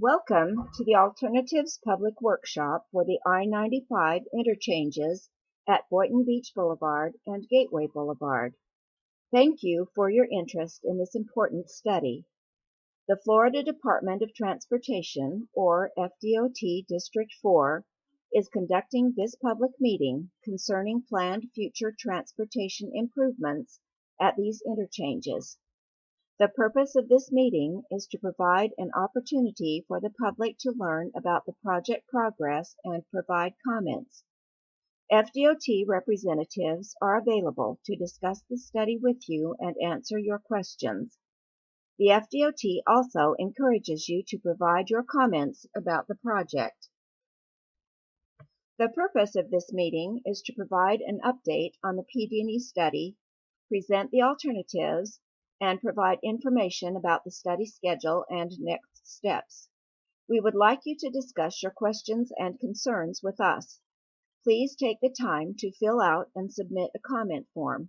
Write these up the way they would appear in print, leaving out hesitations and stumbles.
Welcome to the Alternatives Public Workshop for the I-95 interchanges at Boynton Beach Boulevard and Gateway Boulevard. Thank you for your interest in this important study. The Florida Department of Transportation, or FDOT District 4, is conducting this public meeting concerning planned future transportation improvements at these interchanges. The purpose of this meeting is to provide an opportunity for the public to learn about the project progress and provide comments. FDOT representatives are available to discuss the study with you and answer your questions. The FDOT also encourages you to provide your comments about the project. The purpose of this meeting is to provide an update on the PD&E study, present the alternatives, and provide information about the study schedule and next steps. We would like you to discuss your questions and concerns with us. Please take the time to fill out and submit a comment form.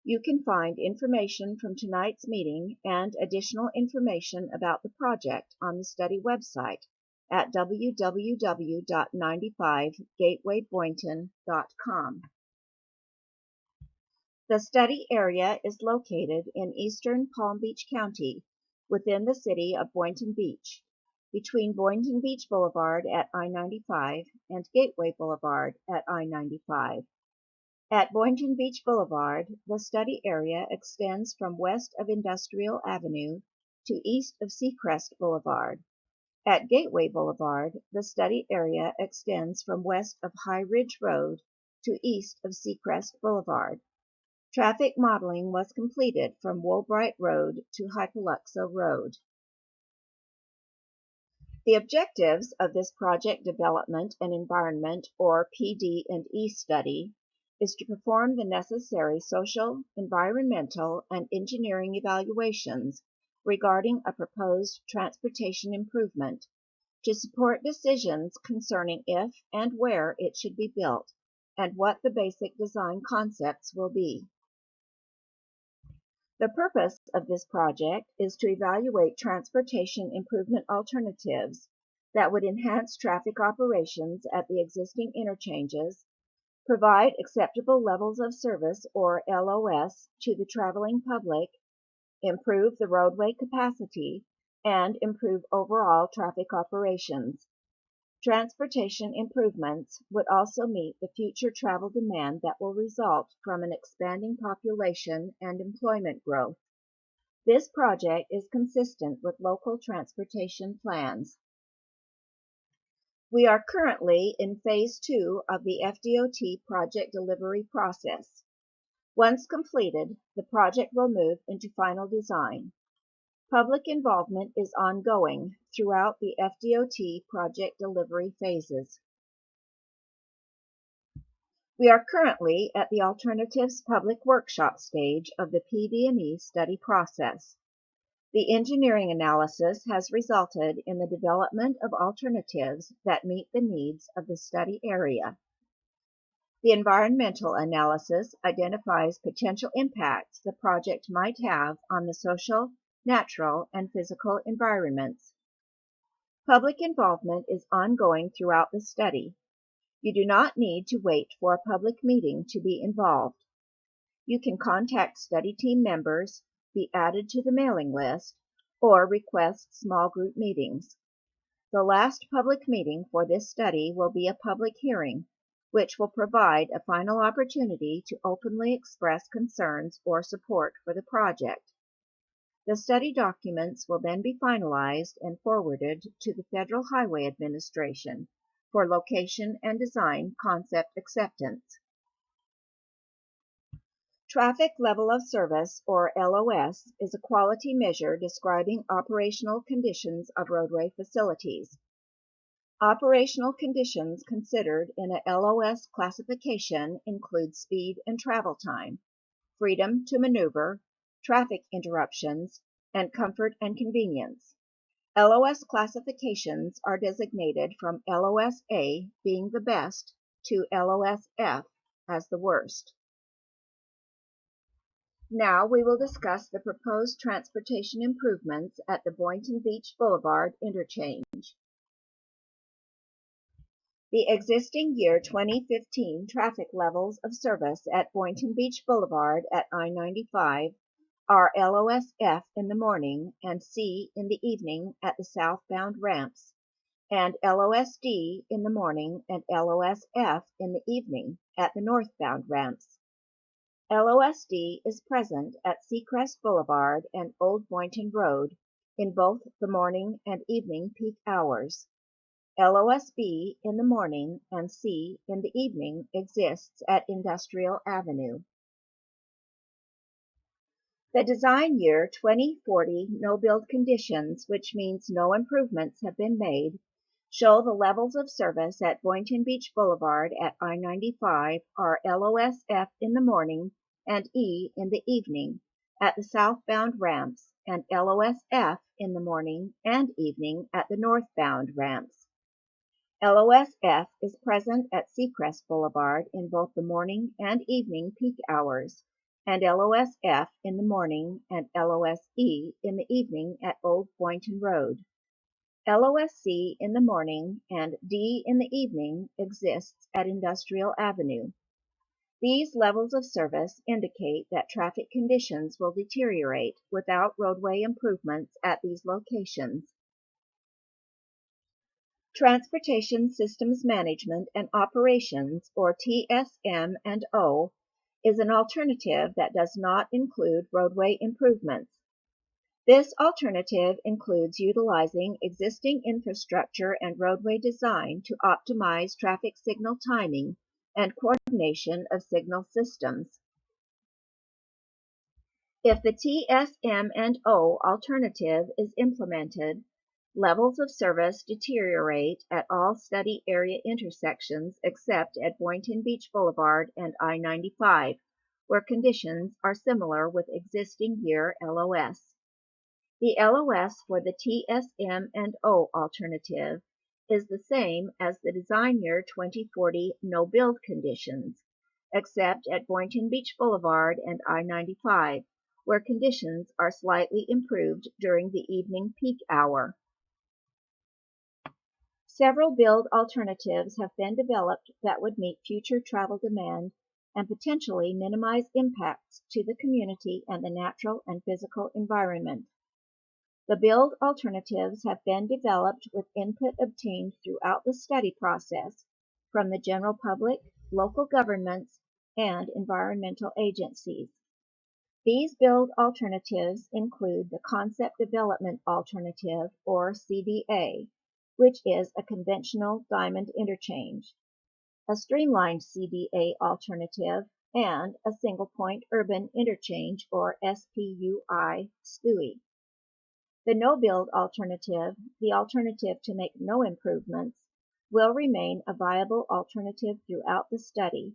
You can find information from tonight's meeting and additional information about the project on the study website at www.95gatewayboynton.com. The study area is located in eastern Palm Beach County within the city of Boynton Beach, between Boynton Beach Boulevard at I-95 and Gateway Boulevard at I-95. At Boynton Beach Boulevard, the study area extends from west of Industrial Avenue to east of Seacrest Boulevard. At Gateway Boulevard, the study area extends from west of High Ridge Road to east of Seacrest Boulevard. Traffic modeling was completed from Woolbright Road to Hypoluxo Road. The objectives of this Project Development and Environment, or PD&E study, is to perform the necessary social, environmental, and engineering evaluations regarding a proposed transportation improvement, to support decisions concerning if and where it should be built, and what the basic design concepts will be. The purpose of this project is to evaluate transportation improvement alternatives that would enhance traffic operations at the existing interchanges, provide acceptable levels of service, or LOS, to the traveling public, improve the roadway capacity, and improve overall traffic operations. Transportation improvements would also meet the future travel demand that will result from an expanding population and employment growth. This project is consistent with local transportation plans. We are currently in Phase 2 of the FDOT project delivery process. Once completed, the project will move into final design. Public involvement is ongoing throughout the FDOT project delivery phases. We are currently at the Alternatives Public Workshop stage of the PD&E study process. The engineering analysis has resulted in the development of alternatives that meet the needs of the study area. The environmental analysis identifies potential impacts the project might have on the social, natural, and physical environments. Public involvement is ongoing throughout the study. You do not need to wait for a public meeting to be involved. You can contact study team members, be added to the mailing list, or request small group meetings. The last public meeting for this study will be a public hearing, which will provide a final opportunity to openly express concerns or support for the project. The study documents will then be finalized and forwarded to the Federal Highway Administration for location and design concept acceptance. Traffic Level of Service, or LOS, is a quality measure describing operational conditions of roadway facilities. Operational conditions considered in a LOS classification include speed and travel time, freedom to maneuver, traffic interruptions, and comfort and convenience. LOS classifications are designated from LOS A being the best to LOS F as the worst. Now we will discuss the proposed transportation improvements at the Boynton Beach Boulevard interchange. The existing year 2015 traffic levels of service at Boynton Beach Boulevard at I-95 are LOSF in the morning and C in the evening at the southbound ramps, and LOSD in the morning and LOSF in the evening at the northbound ramps. LOSD is present at Seacrest Boulevard and Old Boynton Road in both the morning and evening peak hours. LOSB in the morning and C in the evening exists at Industrial Avenue. The design year 2040 no-build conditions, which means no improvements have been made, show the levels of service at Boynton Beach Boulevard at I-95 are LOSF in the morning and E in the evening at the southbound ramps and LOSF in the morning and evening at the northbound ramps. LOSF is present at Seacrest Boulevard in both the morning and evening peak hours, and LOSF in the morning and LOSE in the evening at Old Boynton Road. LOSC in the morning and D in the evening exists at Industrial Avenue. These levels of service indicate that traffic conditions will deteriorate without roadway improvements at these locations. Transportation Systems Management and Operations, or TSM&O, is an alternative that does not include roadway improvements. This alternative includes utilizing existing infrastructure and roadway design to optimize traffic signal timing and coordination of signal systems. If the TSM&O alternative is implemented, levels of service deteriorate at all study area intersections except at Boynton Beach Boulevard and I-95, where conditions are similar with existing year LOS. The LOS for the TSM&O alternative is the same as the design year 2040 no-build conditions, except at Boynton Beach Boulevard and I-95, where conditions are slightly improved during the evening peak hour. Several build alternatives have been developed that would meet future travel demand and potentially minimize impacts to the community and the natural and physical environment. The build alternatives have been developed with input obtained throughout the study process from the general public, local governments, and environmental agencies. These build alternatives include the Concept Development Alternative, or CDA, which is a conventional diamond interchange, a streamlined CDA alternative, and a single-point urban interchange, or SPUI. The no-build alternative, the alternative to make no improvements, will remain a viable alternative throughout the study.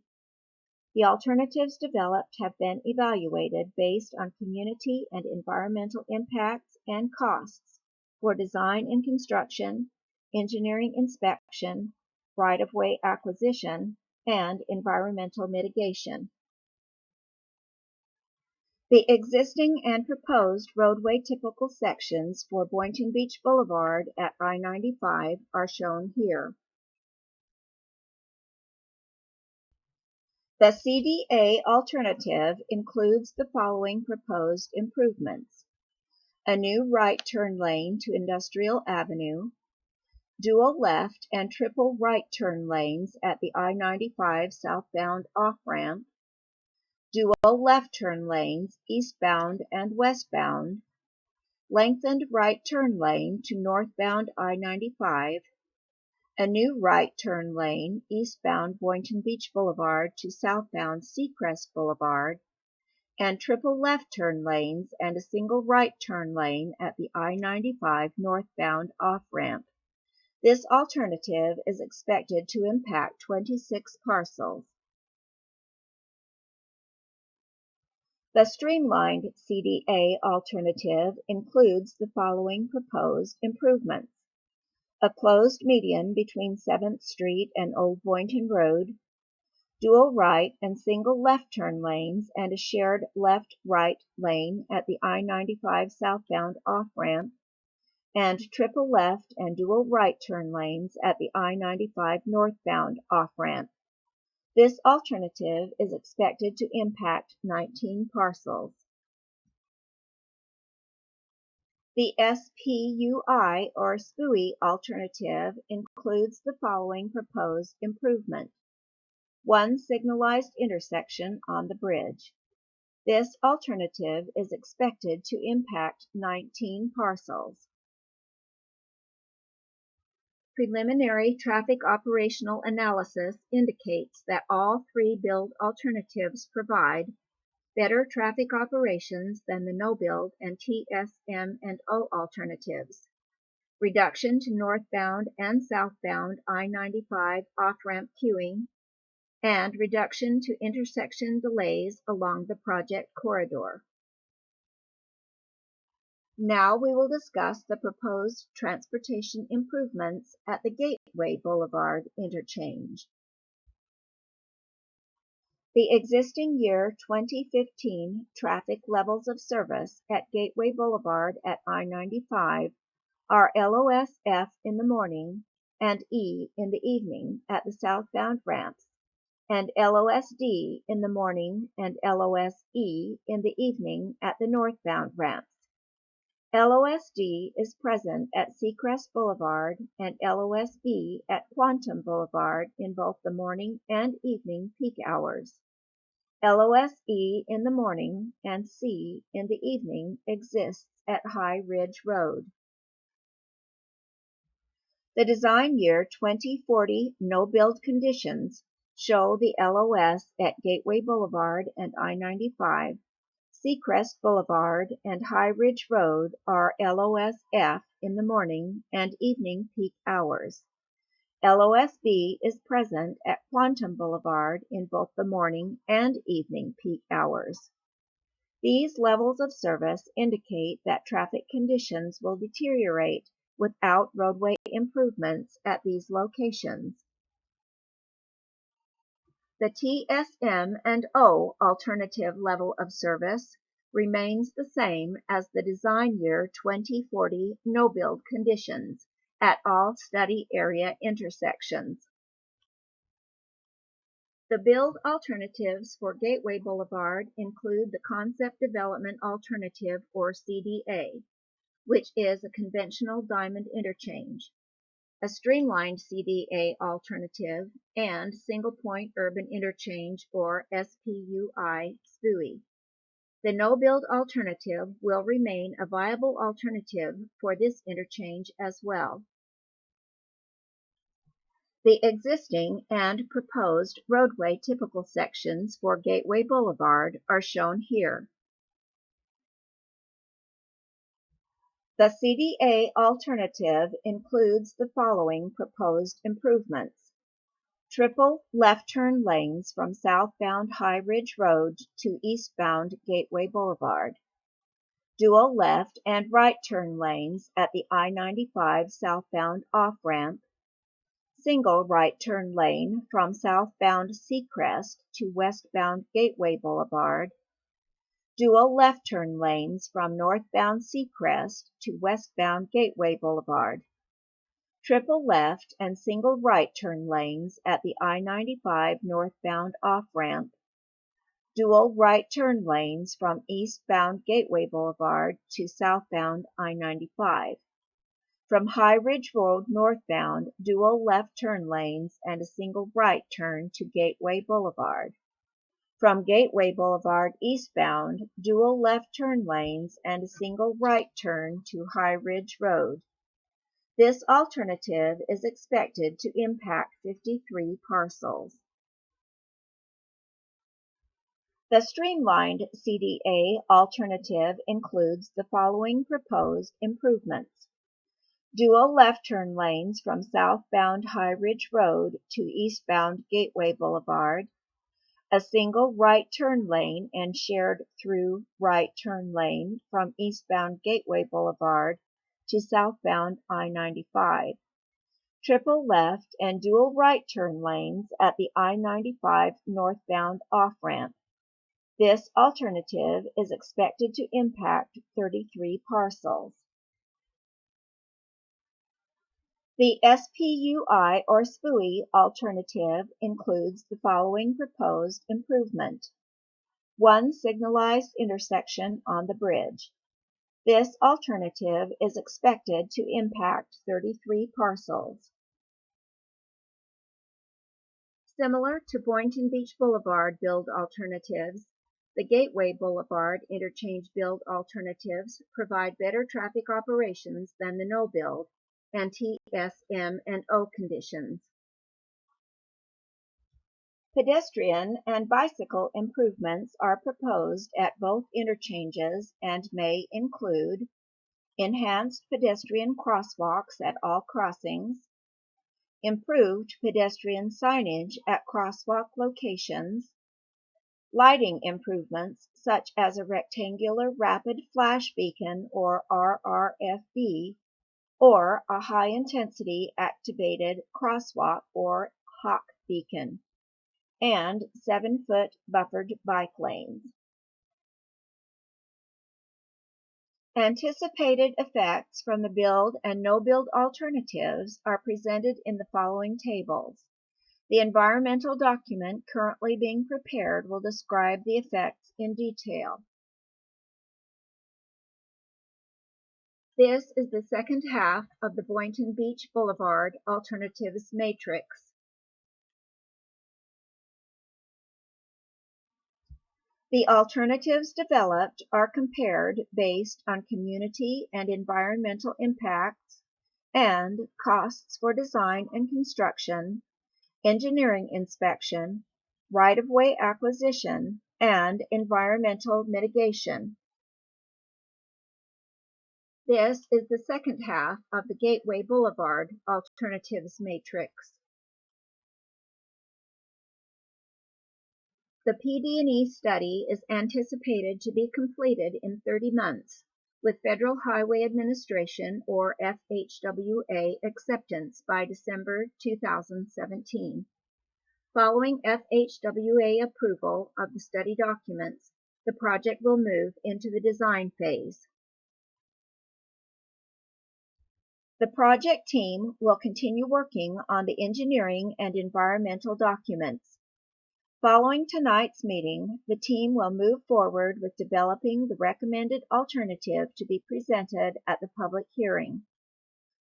The alternatives developed have been evaluated based on community and environmental impacts and costs for design and construction, engineering inspection, right-of-way acquisition, and environmental mitigation. The existing and proposed roadway typical sections for Boynton Beach Boulevard at I-95 are shown here. The CDA alternative includes the following proposed improvements: a new right turn lane to Industrial Avenue, dual left and triple right turn lanes at the I-95 southbound off-ramp, dual left turn lanes eastbound and westbound, lengthened right turn lane to northbound I-95, a new right turn lane eastbound Boynton Beach Boulevard to southbound Seacrest Boulevard, and triple left turn lanes and a single right turn lane at the I-95 northbound off-ramp. This alternative is expected to impact 26 parcels. The streamlined CDA alternative includes the following proposed improvements: a closed median between 7th Street and Old Boynton Road, dual right and single left turn lanes and a shared left-right lane at the I-95 southbound off-ramp, and triple left and dual right turn lanes at the I-95 northbound off-ramp. This alternative is expected to impact 19 parcels. The SPUI or SPUI alternative includes the following proposed improvement. One signalized intersection on the bridge. This alternative is expected to impact 19 parcels. Preliminary traffic operational analysis indicates that all three build alternatives provide better traffic operations than the no-build and TSM&O alternatives, reduction to northbound and southbound I-95 off-ramp queuing, and reduction to intersection delays along the project corridor. Now we will discuss the proposed transportation improvements at the Gateway Boulevard interchange. The existing year 2015 traffic levels of service at Gateway Boulevard at I-95 are LOS-F in the morning and E in the evening at the southbound ramps, and LOS-D in the morning and LOS-E in the evening at the northbound ramps. LOS-D is present at Seacrest Boulevard and LOS-E at Quantum Boulevard in both the morning and evening peak hours. LOS-E in the morning and C in the evening exists at High Ridge Road. The design year 2040 no-build conditions show the LOS at Gateway Boulevard and I-95, Seacrest Boulevard and High Ridge Road are LOS-F in the morning and evening peak hours. LOS-B is present at Quantum Boulevard in both the morning and evening peak hours. These levels of service indicate that traffic conditions will deteriorate without roadway improvements at these locations. The TSM&O alternative level of service remains the same as the design year 2040 no-build conditions at all study area intersections. The build alternatives for Gateway Boulevard include the Concept Development Alternative or CDA, which is a conventional diamond interchange, a streamlined CDA alternative, and Single Point Urban Interchange or SPUI. The no-build alternative will remain a viable alternative for this interchange as well. The existing and proposed roadway typical sections for Gateway Boulevard are shown here. The CDA alternative includes the following proposed improvements. Triple left turn lanes from southbound High Ridge Road to eastbound Gateway Boulevard. Dual left and right turn lanes at the I-95 southbound off-ramp. Single right turn lane from southbound Seacrest to westbound Gateway Boulevard. Dual left turn lanes from northbound Seacrest to westbound Gateway Boulevard. Triple left and single right turn lanes at the I-95 northbound off-ramp. Dual right turn lanes from eastbound Gateway Boulevard to southbound I-95. From High Ridge Road northbound, dual left turn lanes and a single right turn to Gateway Boulevard. From Gateway Boulevard eastbound, dual left turn lanes and a single right turn to High Ridge Road. This alternative is expected to impact 53 parcels. The streamlined CDA alternative includes the following proposed improvements. Dual left turn lanes from southbound High Ridge Road to eastbound Gateway Boulevard, a single right turn lane and shared through right turn lane from eastbound Gateway Boulevard to southbound I-95, triple left and dual right turn lanes at the I-95 northbound off-ramp. This alternative is expected to impact 33 parcels. The SPUI or SPUI alternative includes the following proposed improvement. One signalized intersection on the bridge. This alternative is expected to impact 33 parcels. Similar to Boynton Beach Boulevard build alternatives, the Gateway Boulevard interchange build alternatives provide better traffic operations than the no-build and TSM and O conditions. Pedestrian and bicycle improvements are proposed at both interchanges and may include enhanced pedestrian crosswalks at all crossings, improved pedestrian signage at crosswalk locations, lighting improvements such as a rectangular rapid flash beacon or RRFB, or a high-intensity activated crosswalk or HOC beacon, and 7-foot buffered bike lanes. Anticipated effects from the build and no-build alternatives are presented in the following tables. The environmental document currently being prepared will describe the effects in detail. This is the second half of the Boynton Beach Boulevard Alternatives Matrix. The alternatives developed are compared based on community and environmental impacts and costs for design and construction, engineering inspection, right-of-way acquisition, and environmental mitigation. This is the second half of the Gateway Boulevard Alternatives Matrix. The PD&E study is anticipated to be completed in 30 months, with Federal Highway Administration or FHWA acceptance by December 2017. Following FHWA approval of the study documents, the project will move into the design phase. The project team will continue working on the engineering and environmental documents. Following tonight's meeting, the team will move forward with developing the recommended alternative to be presented at the public hearing.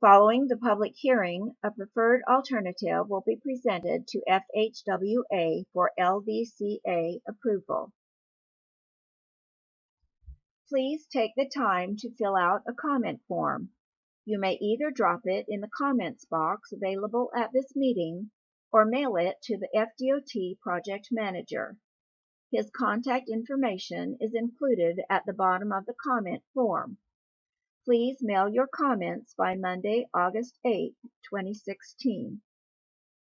Following the public hearing, a preferred alternative will be presented to FHWA for LVCA approval. Please take the time to fill out a comment form. You may either drop it in the comments box available at this meeting or mail it to the FDOT project manager. His contact information is included at the bottom of the comment form. Please mail your comments by Monday, August 8, 2016.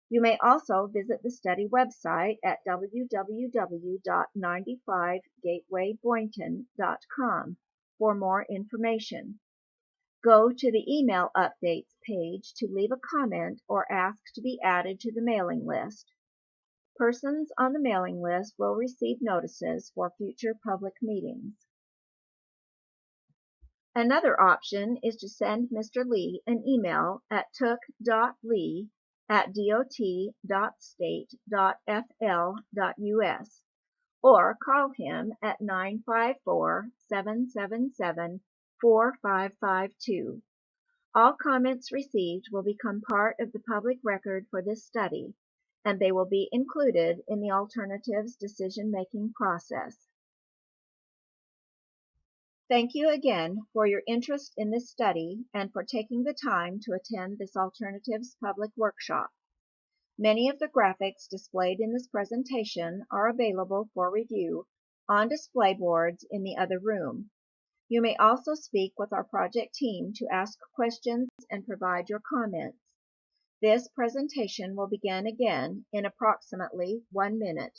You may also visit the study website at www.95gatewayboynton.com for more information. Go to the email updates page to leave a comment or ask to be added to the mailing list. Persons on the mailing list will receive notices for future public meetings. Another option is to send Mr. Lee an email at took.lee@dot.state.fl.us or call him at 954-777-4552. All comments received will become part of the public record for this study, and they will be included in the alternatives decision-making process. Thank you again for your interest in this study and for taking the time to attend this alternatives public workshop. Many of the graphics displayed in this presentation are available for review on display boards in the other room. You may also speak with our project team to ask questions and provide your comments. This presentation will begin again in approximately 1 minute.